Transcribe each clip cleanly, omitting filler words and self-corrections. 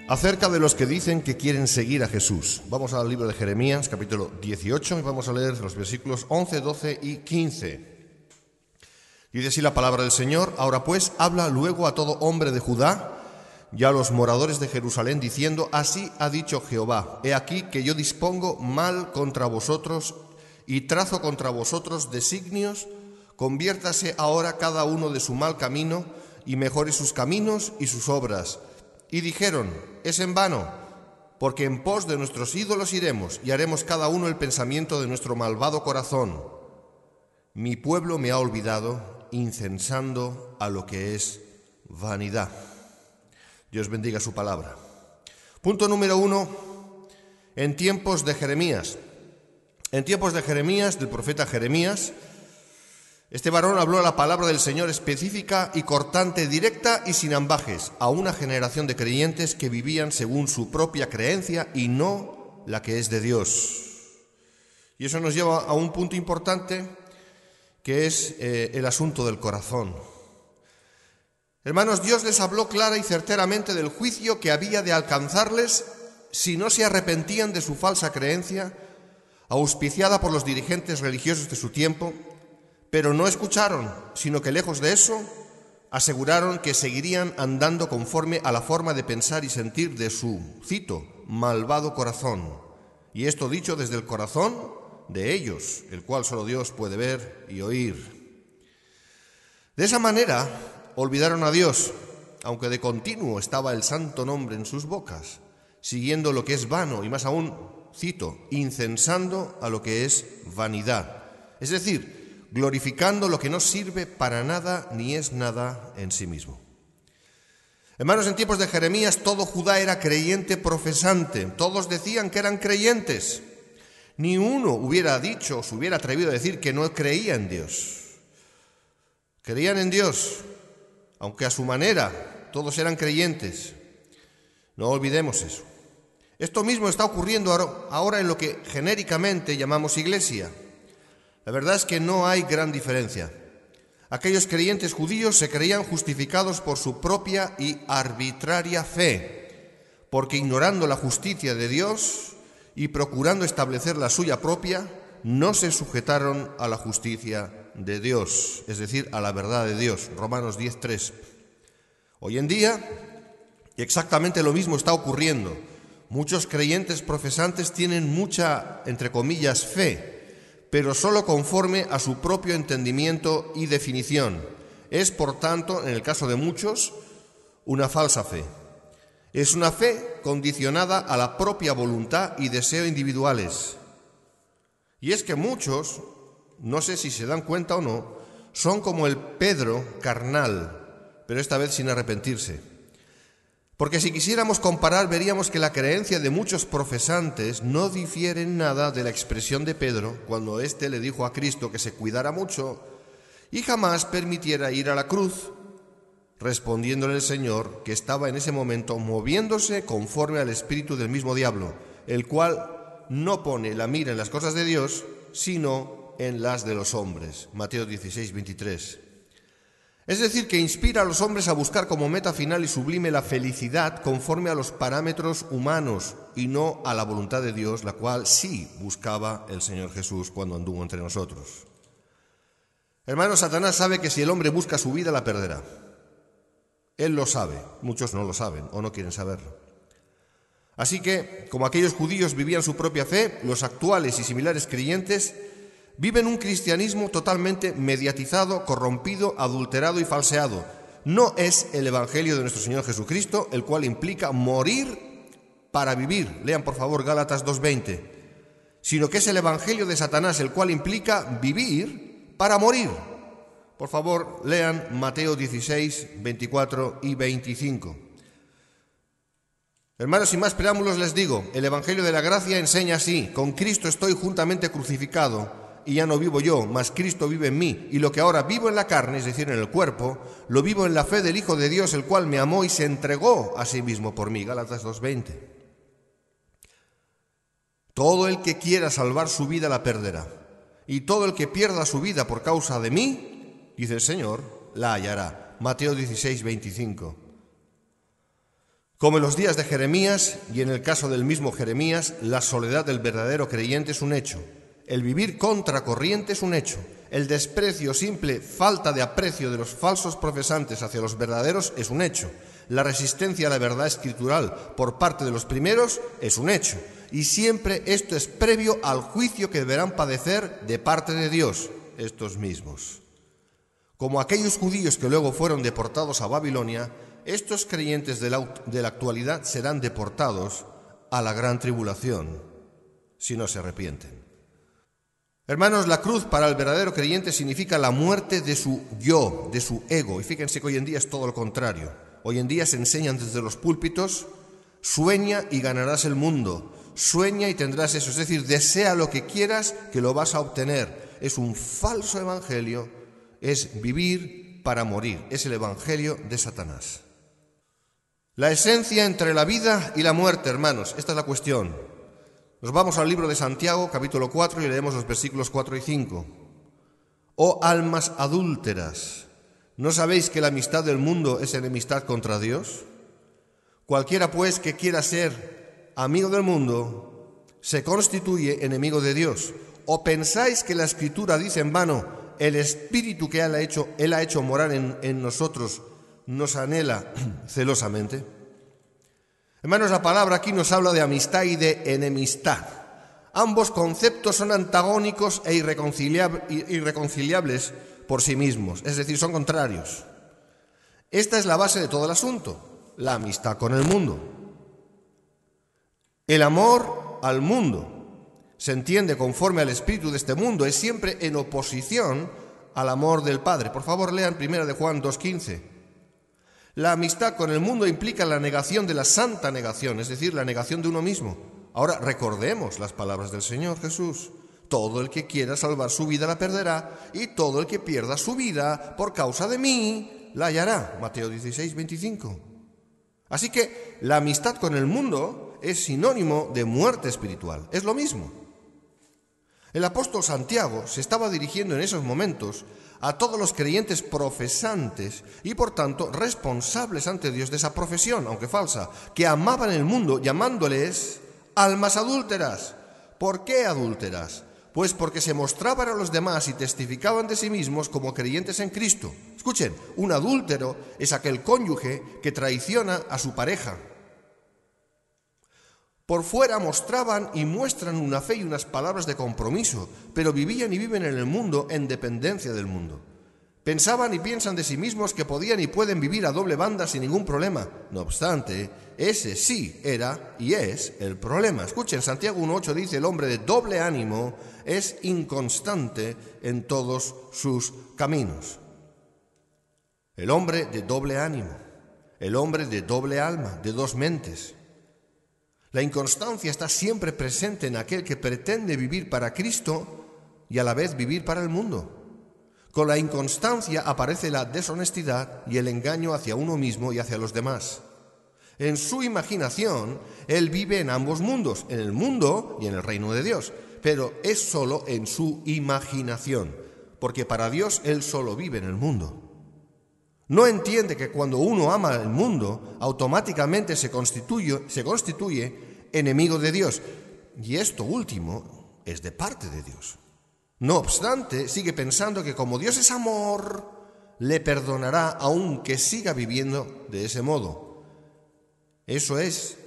acerca de los que dicen que quieren seguir a Jesús. Vamos al libro de Jeremías, capítulo 18, y vamos a leer los versículos 11, 12 y 15. Dice así la palabra del Señor: Ahora pues, habla luego a todo hombre de Judá y a los moradores de Jerusalén, diciendo: Así ha dicho Jehová, he aquí que yo dispongo mal contra vosotros y trazo contra vosotros designios. Conviértase ahora cada uno de su mal camino y mejore sus caminos y sus obras. Y dijeron: es en vano, porque en pos de nuestros ídolos iremos y haremos cada uno el pensamiento de nuestro malvado corazón. Mi pueblo me ha olvidado, incensando a lo que es vanidad. Dios bendiga su palabra. Punto número 1. En tiempos de Jeremías. En tiempos de Jeremías, del profeta Jeremías, este varón habló la palabra del Señor específica y cortante, directa y sin ambajes, a una generación de creyentes que vivían según su propia creencia y no la que es de Dios. Y eso nos lleva a un punto importante, que es el asunto del corazón. Hermanos, Dios les habló clara y certeramente del juicio que había de alcanzarles si no se arrepentían de su falsa creencia, auspiciada por los dirigentes religiosos de su tiempo, pero no escucharon, sino que lejos de eso, aseguraron que seguirían andando conforme a la forma de pensar y sentir de su, cito, malvado corazón. Y esto dicho desde el corazón de ellos, el cual solo Dios puede ver y oír. De esa manera, olvidaron a Dios, aunque de continuo estaba el santo nombre en sus bocas, siguiendo lo que es vano y más aún, cito, incensando a lo que es vanidad. Es decir, glorificando lo que no sirve para nada ni es nada en sí mismo. Hermanos, en tiempos de Jeremías todo Judá era creyente profesante. Todos decían que eran creyentes. Ni uno hubiera dicho, se hubiera atrevido a decir que no creía en Dios. Creían en Dios, aunque a su manera todos eran creyentes. No olvidemos eso. Esto mismo está ocurriendo ahora en lo que genéricamente llamamos iglesia. La verdad es que no hay gran diferencia. Aquellos creyentes judíos se creían justificados por su propia y arbitraria fe, porque ignorando la justicia de Dios y procurando establecer la suya propia, no se sujetaron a la justicia de Dios, es decir, a la verdad de Dios. Romanos 10:3. Hoy en día, exactamente lo mismo está ocurriendo. Muchos creyentes profesantes tienen mucha, entre comillas, fe, pero solo conforme a su propio entendimiento y definición. Es, por tanto, en el caso de muchos, una falsa fe. Es una fe condicionada a la propia voluntad y deseo individuales. Y es que muchos, no sé si se dan cuenta o no, son como el Pedro carnal, pero esta vez sin arrepentirse. Porque si quisiéramos comparar, veríamos que la creencia de muchos profesantes no difiere en nada de la expresión de Pedro cuando éste le dijo a Cristo que se cuidara mucho y jamás permitiera ir a la cruz, respondiéndole el Señor que estaba en ese momento moviéndose conforme al espíritu del mismo diablo, el cual no pone la mira en las cosas de Dios, sino en las de los hombres. Mateo 16:23. Es decir, que inspira a los hombres a buscar como meta final y sublime la felicidad conforme a los parámetros humanos y no a la voluntad de Dios, la cual sí buscaba el Señor Jesús cuando anduvo entre nosotros. Hermanos, Satanás sabe que si el hombre busca su vida, la perderá. Él lo sabe, muchos no lo saben o no quieren saberlo. Así que, como aquellos judíos vivían su propia fe, los actuales y similares creyentes viven un cristianismo totalmente mediatizado, corrompido, adulterado y falseado. No es el Evangelio de nuestro Señor Jesucristo, el cual implica morir para vivir. Lean por favor Gálatas 2:20. Sino que es el Evangelio de Satanás, el cual implica vivir para morir. Por favor, lean Mateo 16, 24 y 25. Hermanos, sin más preámbulos les digo, el Evangelio de la gracia enseña así: con Cristo estoy juntamente crucificado, y ya no vivo yo, mas Cristo vive en mí, y lo que ahora vivo en la carne, es decir, en el cuerpo, lo vivo en la fe del Hijo de Dios, el cual me amó y se entregó a sí mismo por mí. Gálatas 2:20. Todo el que quiera salvar su vida la perderá, y todo el que pierda su vida por causa de mí, dice el Señor, la hallará. Mateo 16:25. Como en los días de Jeremías, y en el caso del mismo Jeremías, la soledad del verdadero creyente es un hecho. El vivir contracorriente es un hecho. El desprecio, simple falta de aprecio de los falsos profesantes hacia los verdaderos es un hecho. La resistencia a la verdad escritural por parte de los primeros es un hecho. Y siempre esto es previo al juicio que deberán padecer de parte de Dios, estos mismos. Como aquellos judíos que luego fueron deportados a Babilonia, estos creyentes de la actualidad serán deportados a la gran tribulación, si no se arrepienten. Hermanos, la cruz para el verdadero creyente significa la muerte de su yo, de su ego. Y fíjense que hoy en día es todo lo contrario. Hoy en día se enseñan desde los púlpitos: sueña y ganarás el mundo, sueña y tendrás eso. Es decir, desea lo que quieras que lo vas a obtener. Es un falso evangelio, es vivir para morir. Es el evangelio de Satanás. La esencia entre la vida y la muerte, hermanos, esta es la cuestión. Nos vamos al libro de Santiago, capítulo 4, y leemos los versículos 4 y 5. Oh almas adúlteras, ¿no sabéis que la amistad del mundo es enemistad contra Dios? Cualquiera, pues, que quiera ser amigo del mundo, se constituye enemigo de Dios. ¿O pensáis que la Escritura dice en vano: el Espíritu que Él ha hecho morar en nosotros nos anhela celosamente? Hermanos, la palabra aquí nos habla de amistad y de enemistad. Ambos conceptos son antagónicos e irreconciliables por sí mismos, es decir, son contrarios. Esta es la base de todo el asunto, la amistad con el mundo. El amor al mundo se entiende conforme al espíritu de este mundo, es siempre en oposición al amor del Padre. Por favor, lean 1 de Juan 2:15. La amistad con el mundo implica la negación de la santa negación, es decir, la negación de uno mismo. Ahora, recordemos las palabras del Señor Jesús: todo el que quiera salvar su vida la perderá, y todo el que pierda su vida por causa de mí la hallará. Mateo 16:25. Así que la amistad con el mundo es sinónimo de muerte espiritual, es lo mismo. El apóstol Santiago se estaba dirigiendo en esos momentos a todos los creyentes profesantes y por tanto responsables ante Dios de esa profesión, aunque falsa, que amaban el mundo llamándoles almas adúlteras. ¿Por qué adúlteras? Pues porque se mostraban a los demás y testificaban de sí mismos como creyentes en Cristo. Escuchen, un adúltero es aquel cónyuge que traiciona a su pareja. Por fuera mostraban y muestran una fe y unas palabras de compromiso, pero vivían y viven en el mundo en dependencia del mundo. Pensaban y piensan de sí mismos que podían y pueden vivir a doble banda sin ningún problema. No obstante, ese sí era y es el problema. Escuchen, Santiago 1:8 dice: el hombre de doble ánimo es inconstante en todos sus caminos. El hombre de doble ánimo, el hombre de doble alma, de dos mentes. La inconstancia está siempre presente en aquel que pretende vivir para Cristo y a la vez vivir para el mundo. Con la inconstancia aparece la deshonestidad y el engaño hacia uno mismo y hacia los demás. En su imaginación, él vive en ambos mundos, en el mundo y en el reino de Dios, pero es solo en su imaginación, porque para Dios él solo vive en el mundo. No entiende que cuando uno ama el mundo, automáticamente se constituye enemigo de Dios. Y esto último es de parte de Dios. No obstante, sigue pensando que como Dios es amor, le perdonará aunque siga viviendo de ese modo. Eso es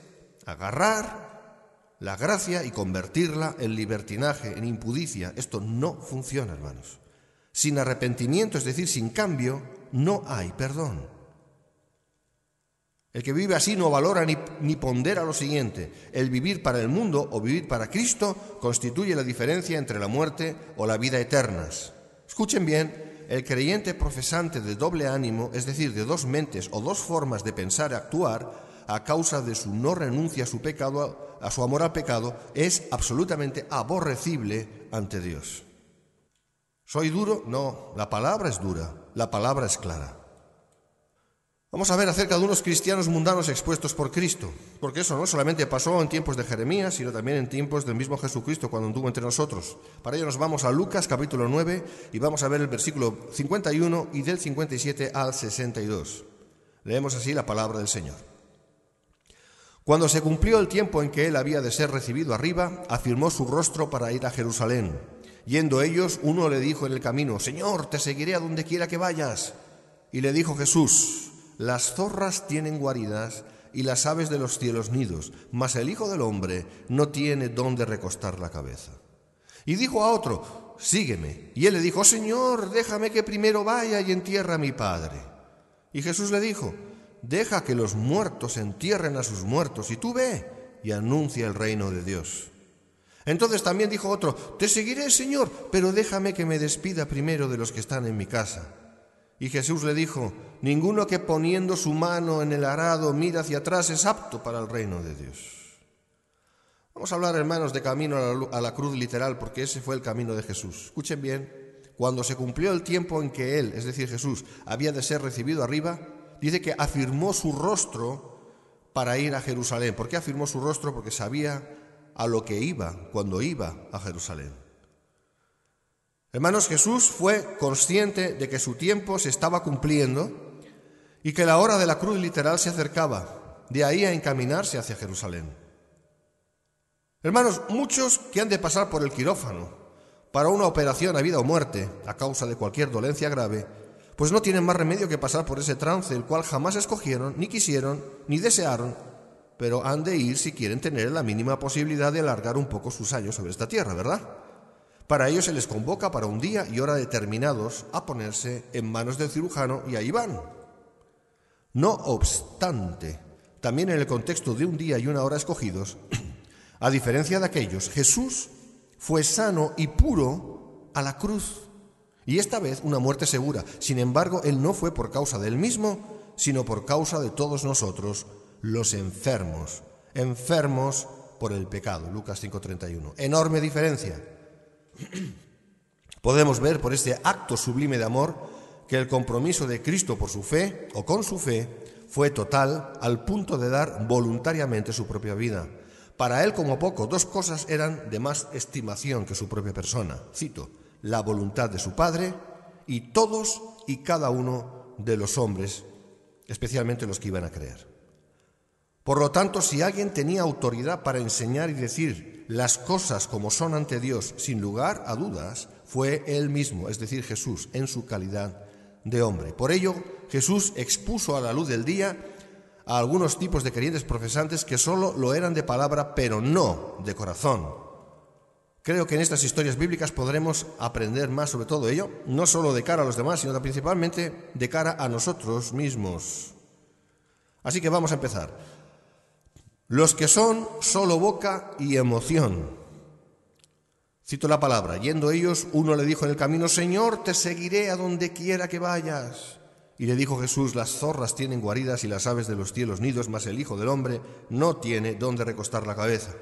agarrar la gracia y convertirla en libertinaje, en impudicia. Esto no funciona, hermanos. Sin arrepentimiento, es decir, sin cambio, no hay perdón. El que vive así no valora ni pondera lo siguiente: el vivir para el mundo o vivir para Cristo constituye la diferencia entre la muerte o la vida eternas. Escuchen bien, el creyente profesante de doble ánimo, es decir, de dos mentes o dos formas de pensar y actuar, a causa de su no renuncia a su pecado, a su amor al pecado, es absolutamente aborrecible ante Dios. ¿Soy duro? No, la palabra es dura, la palabra es clara. Vamos a ver acerca de unos cristianos mundanos expuestos por Cristo, porque eso no solamente pasó en tiempos de Jeremías, sino también en tiempos del mismo Jesucristo cuando anduvo entre nosotros. Para ello nos vamos a Lucas capítulo 9 y vamos a ver el versículo 51 y del 57 al 62. Leemos así la palabra del Señor. Cuando se cumplió el tiempo en que él había de ser recibido arriba, afirmó su rostro para ir a Jerusalén. Yendo ellos, uno le dijo en el camino: Señor, te seguiré a donde quiera que vayas. Y le dijo Jesús: las zorras tienen guaridas y las aves de los cielos nidos, mas el Hijo del Hombre no tiene dónde recostar la cabeza. Y dijo a otro: sígueme. Y él le dijo: Señor, déjame que primero vaya y entierre a mi padre. Y Jesús le dijo: deja que los muertos entierren a sus muertos, y tú ve y anuncia el reino de Dios. Entonces también dijo otro: te seguiré, Señor, pero déjame que me despida primero de los que están en mi casa. Y Jesús le dijo: ninguno que poniendo su mano en el arado mira hacia atrás es apto para el reino de Dios. Vamos a hablar, hermanos, de camino a la cruz literal, porque ese fue el camino de Jesús. Escuchen bien, cuando se cumplió el tiempo en que él, es decir, Jesús, había de ser recibido arriba, dice que afirmó su rostro para ir a Jerusalén. ¿Por qué afirmó su rostro? Porque sabía a lo que iba cuando iba a Jerusalén. Hermanos, Jesús fue consciente de que su tiempo se estaba cumpliendo y que la hora de la cruz literal se acercaba, de ahí a encaminarse hacia Jerusalén. Hermanos, muchos que han de pasar por el quirófano para una operación a vida o muerte a causa de cualquier dolencia grave, pues no tienen más remedio que pasar por ese trance, el cual jamás escogieron, ni quisieron, ni desearon, pero han de ir si quieren tener la mínima posibilidad de alargar un poco sus años sobre esta tierra, ¿verdad? Para ello se les convoca para un día y hora determinados a ponerse en manos del cirujano, y ahí van. No obstante, también en el contexto de un día y una hora escogidos, a diferencia de aquellos, Jesús fue sano y puro a la cruz, y esta vez una muerte segura. Sin embargo, él no fue por causa de él mismo, sino por causa de todos nosotros, los enfermos por el pecado. Lucas 5:31. Enorme diferencia. Podemos ver por este acto sublime de amor que el compromiso de Cristo por su fe, o con su fe, fue total, al punto de dar voluntariamente su propia vida. Para él, como poco, dos cosas eran de más estimación que su propia persona. Cito: la voluntad de su Padre y todos y cada uno de los hombres, especialmente los que iban a creer. Por lo tanto, si alguien tenía autoridad para enseñar y decir las cosas como son ante Dios, sin lugar a dudas, fue él mismo, es decir, Jesús, en su calidad de hombre. Por ello, Jesús expuso a la luz del día a algunos tipos de creyentes profesantes que solo lo eran de palabra, pero no de corazón. Creo que en estas historias bíblicas podremos aprender más sobre todo ello, no solo de cara a los demás, sino principalmente de cara a nosotros mismos. Así que vamos a empezar. Los que son solo boca y emoción. Cito la palabra: yendo ellos, uno le dijo en el camino: Señor, te seguiré a donde quiera que vayas. Y le dijo Jesús: las zorras tienen guaridas y las aves de los cielos nidos, mas el Hijo del Hombre no tiene dónde recostar la cabeza.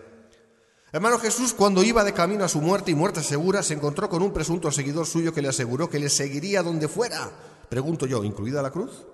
Hermano, Jesús, cuando iba de camino a su muerte y muerte segura, se encontró con un presunto seguidor suyo que le aseguró que le seguiría donde fuera. Pregunto yo, ¿incluida la cruz?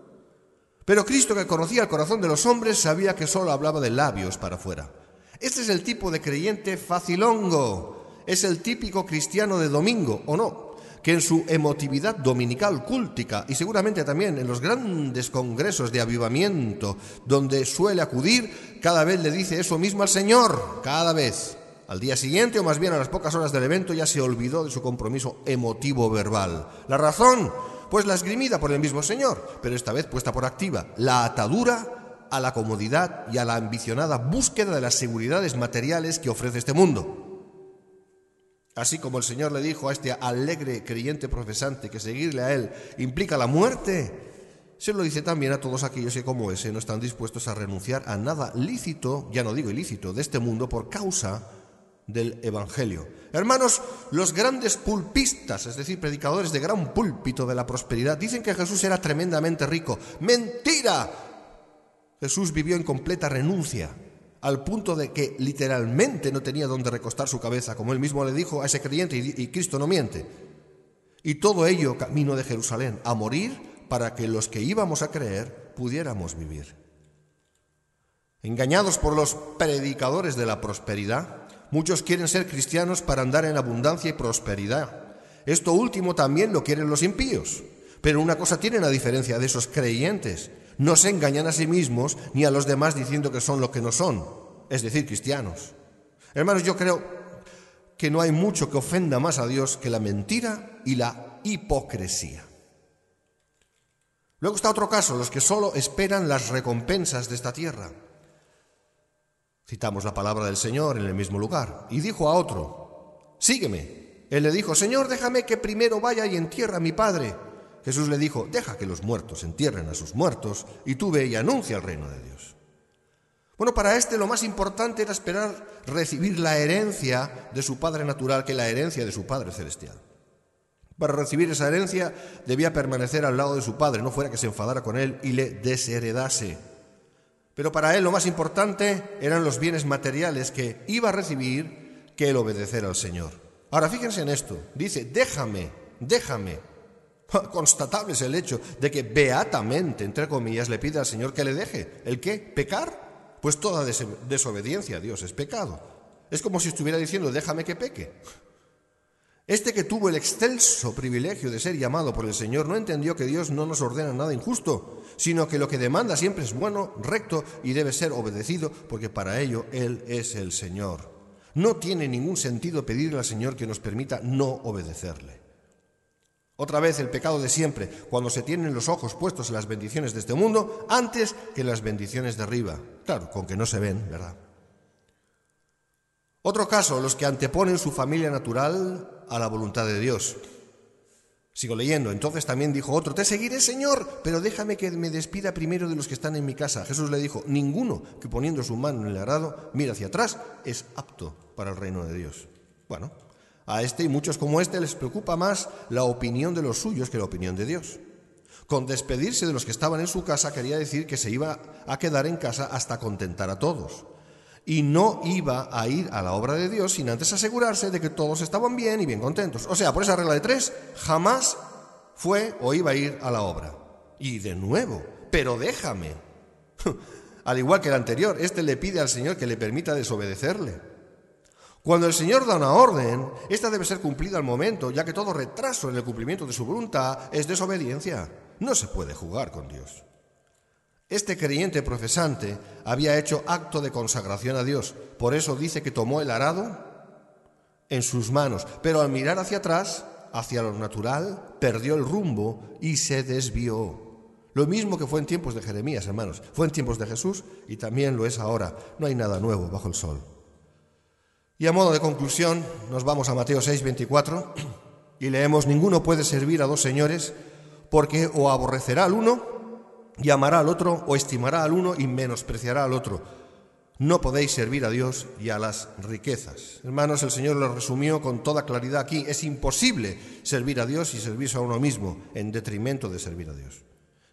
Pero Cristo, que conocía el corazón de los hombres, sabía que solo hablaba de labios para afuera. Este es el tipo de creyente facilongo. Es el típico cristiano de domingo, ¿o no?, que en su emotividad dominical cúltica y seguramente también en los grandes congresos de avivamiento donde suele acudir, cada vez le dice eso mismo al Señor, cada vez. Al día siguiente, o más bien a las pocas horas del evento, ya se olvidó de su compromiso emotivo verbal. ¿La razón? Pues la esgrimida por el mismo Señor, pero esta vez puesta por activa: la atadura a la comodidad y a la ambicionada búsqueda de las seguridades materiales que ofrece este mundo. Así como el Señor le dijo a este alegre creyente profesante que seguirle a él implica la muerte, se lo dice también a todos aquellos que, como ese, no están dispuestos a renunciar a nada lícito, ya no digo ilícito, de este mundo por causa del Evangelio. Hermanos, los grandes pulpistas, es decir, predicadores de gran púlpito de la prosperidad, dicen que Jesús era tremendamente rico. ¡Mentira! Jesús vivió en completa renuncia, al punto de que literalmente no tenía dónde recostar su cabeza, como él mismo le dijo a ese creyente, y Cristo no miente. Y todo ello camino de Jerusalén, a morir para que los que íbamos a creer pudiéramos vivir. Engañados por los predicadores de la prosperidad, muchos quieren ser cristianos para andar en abundancia y prosperidad. Esto último también lo quieren los impíos. Pero una cosa tienen a diferencia de esos creyentes: No se engañan a sí mismos ni a los demás diciendo que son lo que no son, es decir, cristianos. Hermanos, yo creo que no hay mucho que ofenda más a Dios que la mentira y la hipocresía. Luego está otro caso, los que solo esperan las recompensas de esta tierra. Citamos la palabra del Señor en el mismo lugar. Y dijo a otro: sígueme. Él le dijo: Señor, déjame que primero vaya y entierre a mi padre. Jesús le dijo: deja que los muertos entierren a sus muertos, y tú ve y anuncia el reino de Dios. Bueno, para este lo más importante era esperar recibir la herencia de su padre natural que la herencia de su padre celestial. Para recibir esa herencia debía permanecer al lado de su padre, no fuera que se enfadara con él y le desheredase. Pero para él lo más importante eran los bienes materiales que iba a recibir que el obedecer al Señor. Ahora fíjense en esto, dice: déjame. Constatable es el hecho de que beatamente, entre comillas, le pide al Señor que le deje. ¿El qué? ¿Pecar? Pues toda desobediencia a Dios es pecado. Es como si estuviera diciendo: déjame que peque. Este que tuvo el excelso privilegio de ser llamado por el Señor no entendió que Dios no nos ordena nada injusto, sino que lo que demanda siempre es bueno, recto y debe ser obedecido, porque para ello Él es el Señor. No tiene ningún sentido pedirle al Señor que nos permita no obedecerle. Otra vez el pecado de siempre, cuando se tienen los ojos puestos en las bendiciones de este mundo antes que en las bendiciones de arriba. Claro, con que no se ven, ¿verdad? Otro caso, los que anteponen su familia natural a la voluntad de Dios. Sigo leyendo. Entonces también dijo otro: te seguiré, Señor, pero déjame que me despida primero de los que están en mi casa. Jesús le dijo: ninguno que poniendo su mano en el arado mira hacia atrás es apto para el reino de Dios. Bueno, a este y muchos como este les preocupa más la opinión de los suyos que la opinión de Dios. Con despedirse de los que estaban en su casa quería decir que se iba a quedar en casa hasta contentar a todos. Y no iba a ir a la obra de Dios sin antes asegurarse de que todos estaban bien y bien contentos. O sea, por esa regla de 3, jamás fue o iba a ir a la obra. Y de nuevo: pero déjame. Al igual que el anterior, este le pide al Señor que le permita desobedecerle. Cuando el Señor da una orden, esta debe ser cumplida al momento, ya que todo retraso en el cumplimiento de su voluntad es desobediencia. No se puede jugar con Dios. Este creyente profesante había hecho acto de consagración a Dios. Por eso dice que tomó el arado en sus manos, pero al mirar hacia atrás, hacia lo natural, perdió el rumbo y se desvió. Lo mismo que fue en tiempos de Jeremías, hermanos. Fue en tiempos de Jesús y también lo es ahora. No hay nada nuevo bajo el sol. Y a modo de conclusión, nos vamos a Mateo 6:24 y leemos: ninguno puede servir a dos señores, porque o aborrecerá al uno y amará al otro, o estimará al uno y menospreciará al otro. No podéis servir a Dios y a las riquezas. Hermanos, el Señor lo resumió con toda claridad aquí. Es imposible servir a Dios y servirse a uno mismo en detrimento de servir a Dios.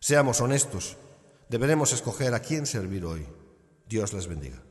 Seamos honestos. Deberemos escoger a quién servir hoy. Dios les bendiga.